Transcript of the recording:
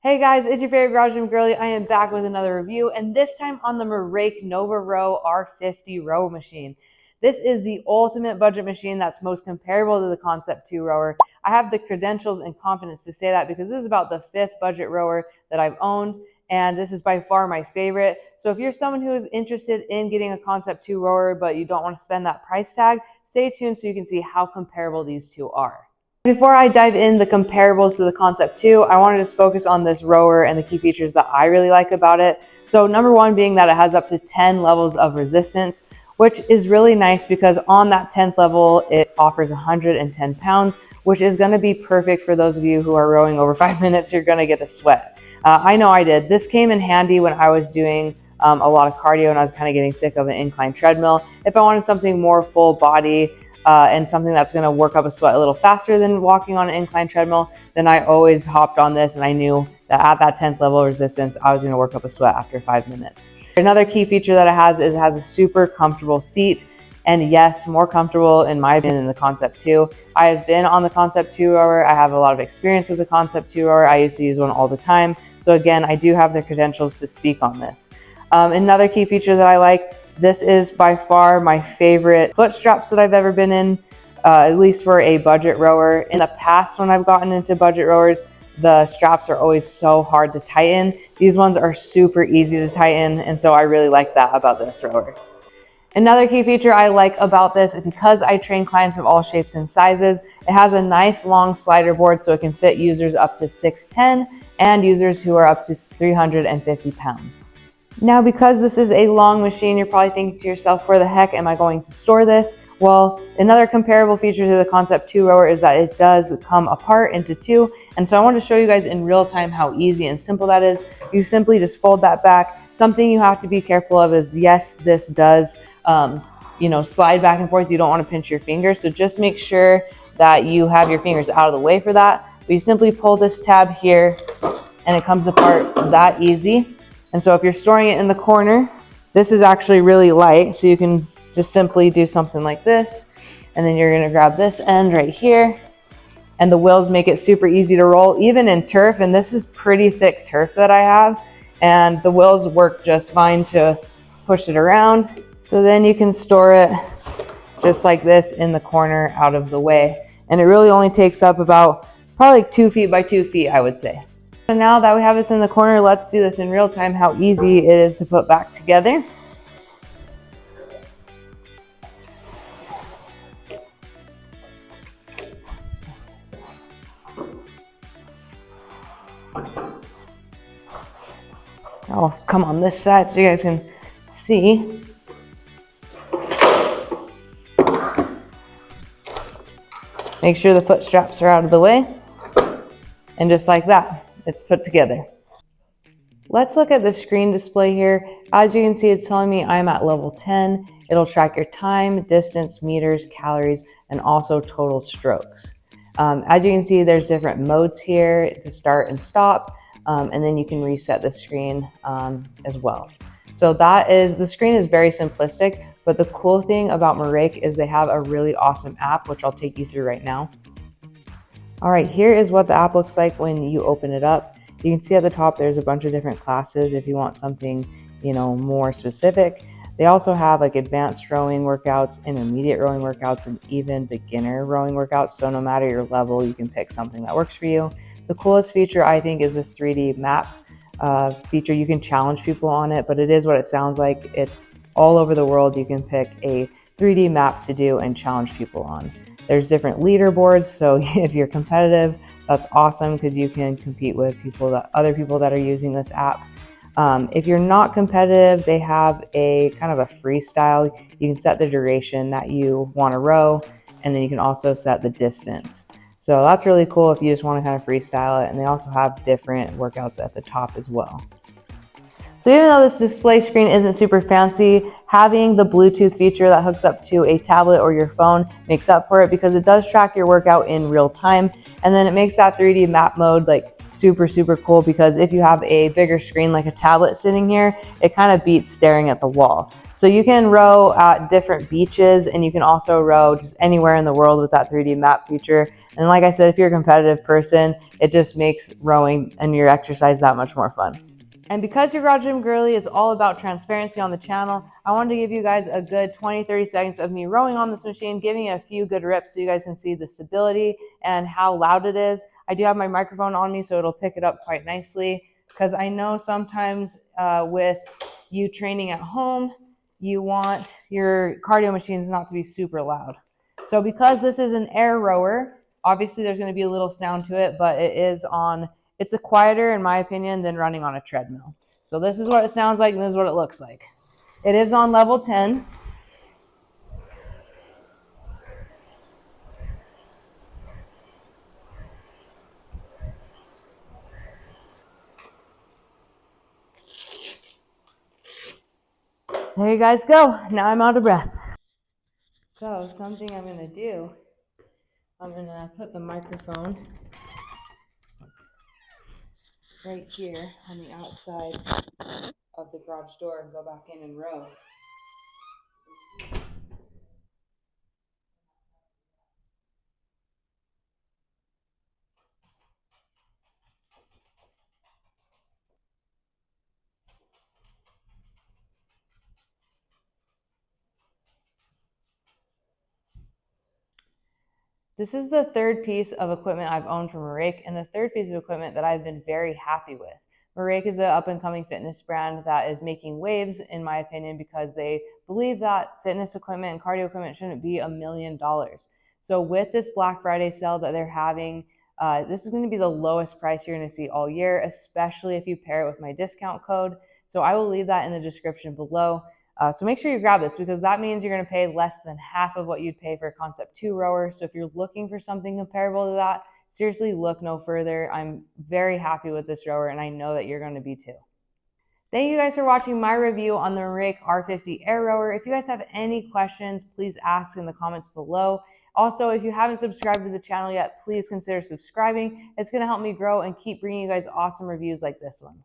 Hey guys, it's your favorite garage gym girly. I am back with another review, and this time on the MERACH Nova R50 row machine. This is the ultimate budget machine that's most comparable to the Concept2 rower. I have the credentials and confidence to say that because this is about the 5th budget rower that I've owned, and this is by far my favorite. So if you're someone who is interested in getting a Concept2 rower but you don't want to spend that price tag, stay tuned so you can see how comparable these two are. Before I dive in the comparables to the Concept2, I want to just focus on this rower and the key features that I really like about it. So number one being that it has up to 10 levels of resistance, which is really nice because on that 10th level, it offers 110 pounds, which is going to be perfect for those of you who are rowing over 5 minutes. You're going to get a sweat. I know I did. This came in handy when I was doing a lot of cardio and I was kind of getting sick of an incline treadmill. If I wanted something more full body, and something that's going to work up a sweat a little faster than walking on an incline treadmill, then I always hopped on this, and I knew that at that 10th level resistance, I was going to work up a sweat after 5 minutes. Another key feature that it has is it has a super comfortable seat, and yes, more comfortable in my opinion than the Concept2. I have been on the Concept2 rower. I have a lot of experience with the Concept2 rower. I used to use one all the time. So again, I do have the credentials to speak on this. Another key feature that I like, this is by far my favorite foot straps that I've ever been in, at least for a budget rower. In the past, when I've gotten into budget rowers, the straps are always so hard to tighten. These ones are super easy to tighten, and so I really like that about this rower. Another key feature I like about this is because I train clients of all shapes and sizes, it has a nice long slider board so it can fit users up to 6'10" and users who are up to 350 pounds. Now, because this is a long machine, you're probably thinking to yourself, where the heck am I going to store this? Well, another comparable feature to the Concept2 rower is that it does come apart into two. And so I want to show you guys in real time how easy and simple that is. You simply just fold that back. Something you have to be careful of is, yes, this does, slide back and forth. You don't want to pinch your fingers. So just make sure that you have your fingers out of the way for that. But you simply pull this tab here and it comes apart that easy. And so if you're storing it in the corner, this is actually really light. So you can just simply do something like this. And then you're gonna grab this end right here. And the wheels make it super easy to roll, even in turf. And this is pretty thick turf that I have. And the wheels work just fine to push it around. So then you can store it just like this in the corner out of the way. And it really only takes up about probably like 2 feet by 2 feet, I would say. So now that we have this in the corner, let's do this in real time, how easy it is to put back together. I'll come on this side so you guys can see. Make sure the foot straps are out of the way. And just like that, it's put together. Let's look at the screen display here. As you can see, it's telling me I'm at level 10. It'll track your time, distance, meters, calories, and also total strokes. As you can see, there's different modes here to start and stop, and then you can reset the screen as well. So the screen is very simplistic, but the cool thing about MERACH is they have a really awesome app, which I'll take you through right now. All right, here is what the app looks like when you open it up. You can see at the top there's a bunch of different classes if you want something, more specific. They also have like advanced rowing workouts, intermediate rowing workouts, and even beginner rowing workouts. So no matter your level, you can pick something that works for you. The coolest feature, I think, is this 3D map feature. You can challenge people on it, but it is what it sounds like. It's all over the world. You can pick a 3D map to do and challenge people on. There's different leaderboards, so if you're competitive, that's awesome because you can compete with other people that are using this app. If you're not competitive, they have a kind of a freestyle. You can set the duration that you want to row, and then you can also set the distance. So that's really cool if you just want to kind of freestyle it, and they also have different workouts at the top as well. So even though this display screen isn't super fancy, having the Bluetooth feature that hooks up to a tablet or your phone makes up for it because it does track your workout in real time. And then it makes that 3D map mode like super, super cool because if you have a bigger screen like a tablet sitting here, it kind of beats staring at the wall. So you can row at different beaches and you can also row just anywhere in the world with that 3D map feature. And like I said, if you're a competitive person, it just makes rowing and your exercise that much more fun. And because your Garage Gym Girly is all about transparency on the channel, I wanted to give you guys a good 20-30 seconds of me rowing on this machine, giving it a few good rips so you guys can see the stability and how loud it is. I do have my microphone on me, so it'll pick it up quite nicely, because I know sometimes with you training at home, you want your cardio machines not to be super loud. So because this is an air rower, obviously there's going to be a little sound to it, but it's a quieter, in my opinion, than running on a treadmill. So this is what it sounds like, and this is what it looks like. It is on level 10. There you guys go. Now I'm out of breath. So something I'm going to do, I'm going to put the microphone right here on the outside of the garage door and go back in and row. This is the third piece of equipment I've owned from MERACH, and the third piece of equipment that I've been very happy with. MERACH is an up-and-coming fitness brand that is making waves, in my opinion, because they believe that fitness equipment and cardio equipment shouldn't be $1 million. So with this Black Friday sale that they're having, this is going to be the lowest price you're going to see all year, especially if you pair it with my discount code. So I will leave that in the description below. So make sure you grab this, because that means you're going to pay less than half of what you'd pay for a Concept2 rower. So if you're looking for something comparable to that, seriously look no further. I'm very happy with this rower, and I know that you're going to be too. Thank you guys for watching my review on the MERACH R50 air rower. If you guys have any questions, please ask in the comments below. Also, if you haven't subscribed to the channel yet, please consider subscribing. It's going to help me grow and keep bringing you guys awesome reviews like this one.